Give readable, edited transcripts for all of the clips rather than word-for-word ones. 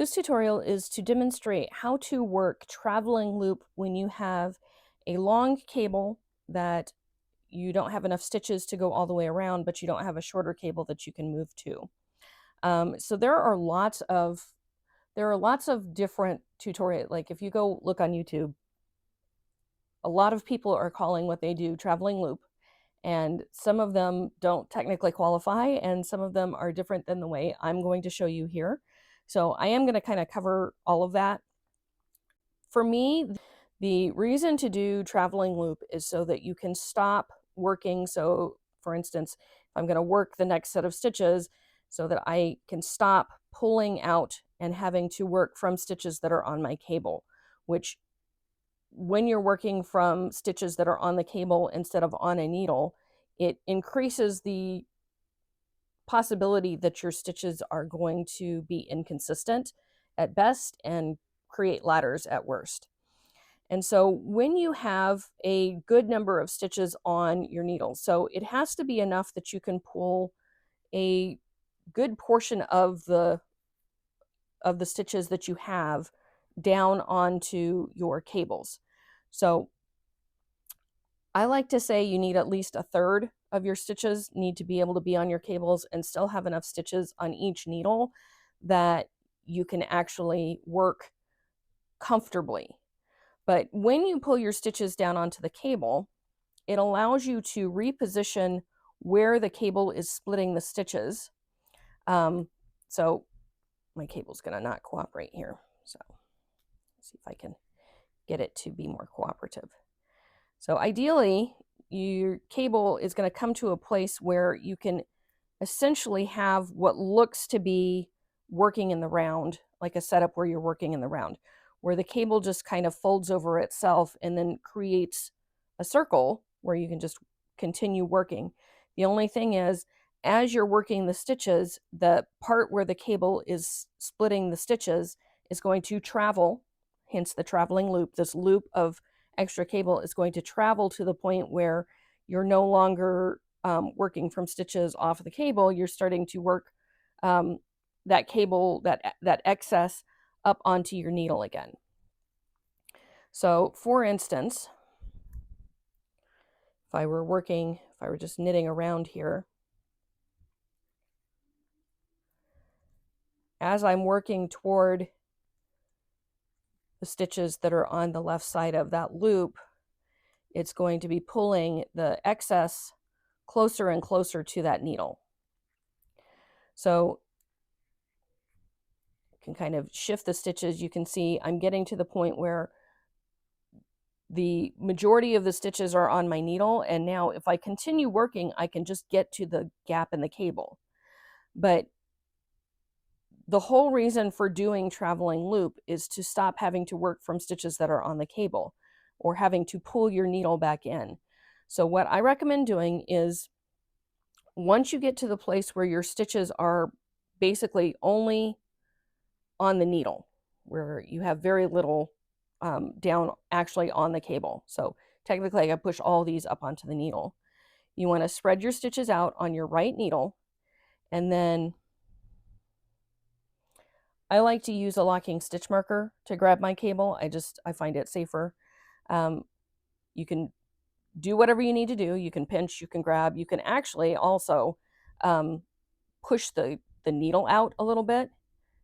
This tutorial is to demonstrate how to work traveling loop when you have a long cable that you don't have enough stitches to go all the way around, but you don't have a shorter cable that you can move to. So there are lots of different tutorial. Like if you go look on YouTube, a lot of people are calling what they do traveling loop, and some of them don't technically qualify, and some of them are different than the way I'm going to show you here. So I am going to kind of cover all of that. For me, the reason to do traveling loop is so that you can stop working. So for instance, if I'm going to work the next set of stitches, so that I can stop pulling out and having to work from stitches that are on my cable, which when you're working from stitches that are on the cable instead of on a needle, it increases the possibility that your stitches are going to be inconsistent at best and create ladders at worst. And so when you have a good number of stitches on your needle, so it has to be enough that you can pull a good portion of the stitches that you have down onto your cables. So I like to say you need at least a third of your stitches need to be able to be on your cables and still have enough stitches on each needle that you can actually work comfortably. But when you pull your stitches down onto the cable, it allows you to reposition where the cable is splitting the stitches. So my cable's going to not cooperate here. So let's see if I can get it to be more cooperative. So ideally, your cable is going to come to a place where you can essentially have what looks to be working in the round, like a setup where you're working in the round, where the cable just kind of folds over itself and then creates a circle where you can just continue working. The only thing is, as you're working the stitches, the part where the cable is splitting the stitches is going to travel, hence the traveling loop. This loop of extra cable is going to travel to the point where you're no longer working from stitches off the cable. You're starting to work that cable, that excess, up onto your needle again. So for instance, if I were just knitting around here, as I'm working toward the stitches that are on the left side of that loop, it's going to be pulling the excess closer and closer to that needle. So you can kind of shift the stitches. You can see I'm getting to the point where the majority of the stitches are on my needle, and now if I continue working, I can just get to the gap in the cable. But the whole reason for doing traveling loop is to stop having to work from stitches that are on the cable or having to pull your needle back in. So what I recommend doing is, once you get to the place where your stitches are basically only on the needle, where you have very little down actually on the cable. So technically I push all these up onto the needle. You want to spread your stitches out on your right needle, and then I like to use a locking stitch marker to grab my cable. I find it safer. You can do whatever you need to do. You can pinch, you can grab, you can actually also push the needle out a little bit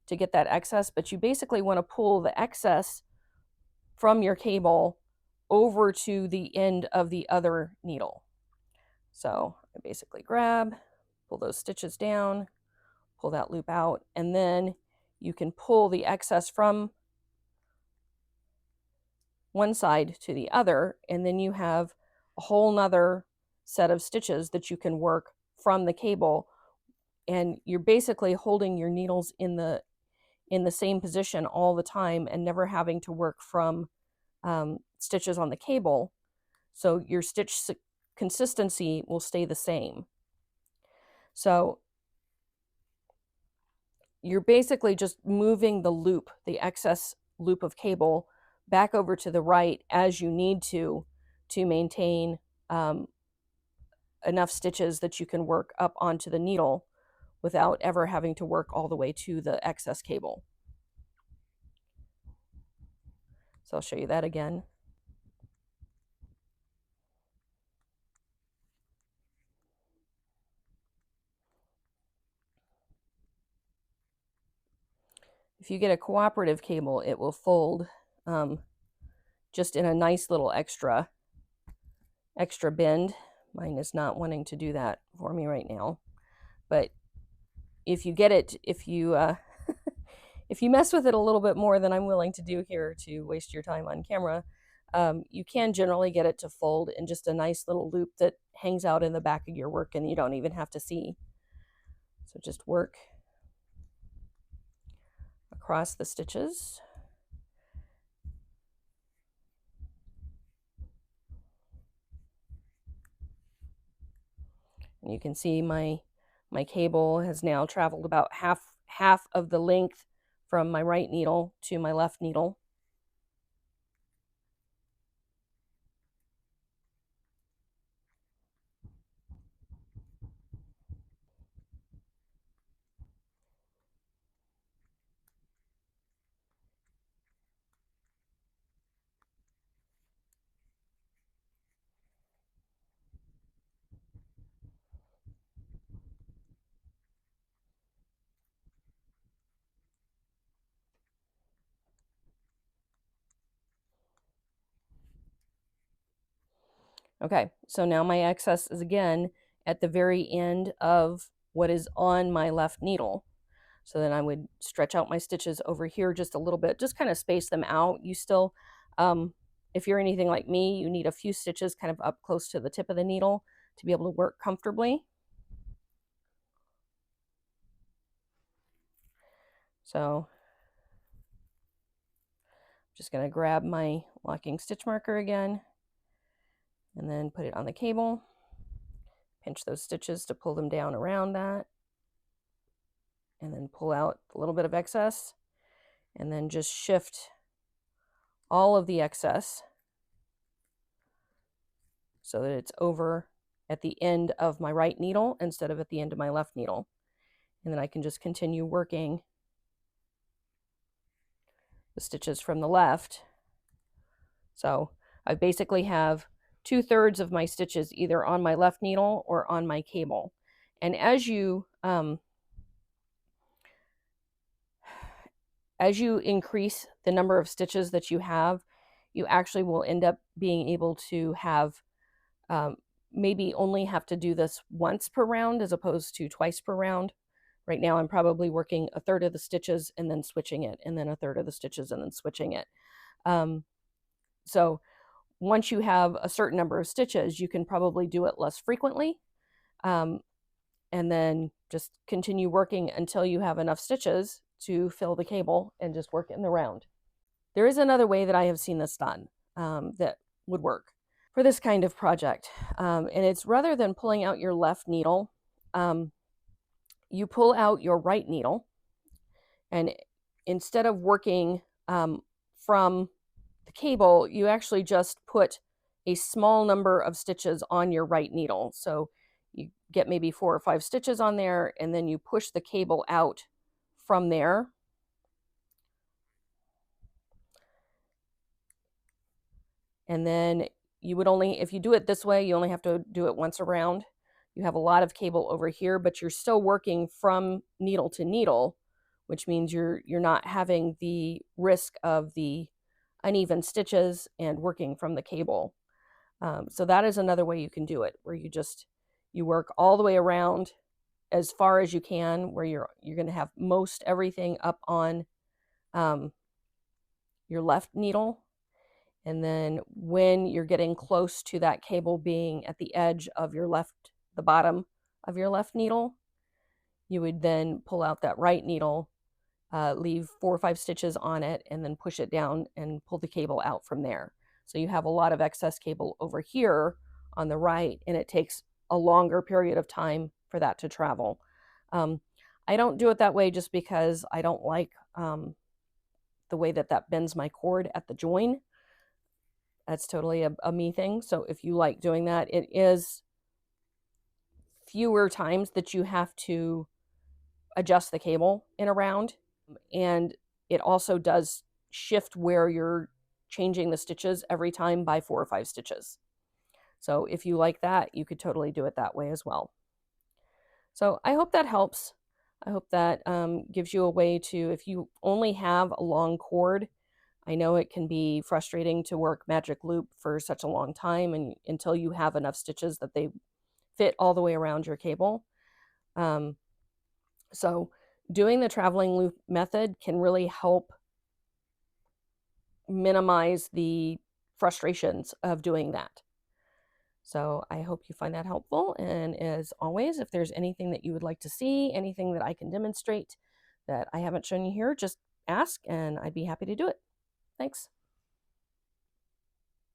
to get that excess, but you basically want to pull the excess from your cable over to the end of the other needle. So I basically grab, pull those stitches down, pull that loop out, and then you can pull the excess from one side to the other, and then you have a whole nother set of stitches that you can work from the cable, and you're basically holding your needles in the same position all the time and never having to work from stitches on the cable. So your stitch consistency will stay the same. So you're basically just moving the loop, the excess loop of cable, back over to the right as you need to maintain enough stitches that you can work up onto the needle without ever having to work all the way to the excess cable. So I'll show you that again. If you get a cooperative cable, it will fold just in a nice little extra bend. Mine is not wanting to do that for me right now. But if you get it, if you if you mess with it a little bit more than I'm willing to do here to waste your time on camera, you can generally get it to fold in just a nice little loop that hangs out in the back of your work and you don't even have to see. So just work across the stitches. And you can see my cable has now traveled about half of the length from my right needle to my left needle. Okay, so now my excess is again at the very end of what is on my left needle. So then I would stretch out my stitches over here just a little bit, just kind of space them out. You still, if you're anything like me, you need a few stitches kind of up close to the tip of the needle to be able to work comfortably. So I'm just going to grab my locking stitch marker again and then put it on the cable. Pinch those stitches to pull them down around that. And then pull out a little bit of excess. And then just shift all of the excess so that it's over at the end of my right needle instead of at the end of my left needle. And then I can just continue working the stitches from the left. So I basically have 2/3 of my stitches either on my left needle or on my cable. And as you increase the number of stitches that you have, you actually will end up being able to have maybe only have to do this once per round as opposed to twice per round. Right now I'm probably working 1/3 of the stitches and then switching it, and then 1/3 of the stitches and then switching it. So once you have a certain number of stitches, you can probably do it less frequently, and then just continue working until you have enough stitches to fill the cable and just work in the round. There is another way that I have seen this done that would work for this kind of project. And it's rather than pulling out your left needle, you pull out your right needle, and instead of working from the cable, you actually just put a small number of stitches on your right needle. So you get maybe 4 or 5 stitches on there, and then you push the cable out from there. And then you would only, if you do it this way, you only have to do it once around. You have a lot of cable over here, but you're still working from needle to needle, which means you're not having the risk of the uneven stitches and working from the cable. So that is another way you can do it, where you work all the way around as far as you can, where you're going to have most everything up on your left needle. And then when you're getting close to that cable being at the edge of the bottom of your left needle, you would then pull out that right needle, leave 4 or 5 stitches on it, and then push it down and pull the cable out from there. So you have a lot of excess cable over here on the right, and it takes a longer period of time for that to travel. I don't do it that way just because I don't like the way that bends my cord at the join. That's totally a me thing. So if you like doing that, it is fewer times that you have to adjust the cable in a round. And it also does shift where you're changing the stitches every time by 4 or 5 stitches. So if you like that, you could totally do it that way as well. So I hope that helps. I hope that gives you a way to, if you only have a long cord, I know it can be frustrating to work magic loop for such a long time and until you have enough stitches that they fit all the way around your cable. So doing the traveling loop method can really help minimize the frustrations of doing that. So I hope you find that helpful. And as always, if there's anything that you would like to see, anything that I can demonstrate that I haven't shown you here, just ask and I'd be happy to do it. Thanks.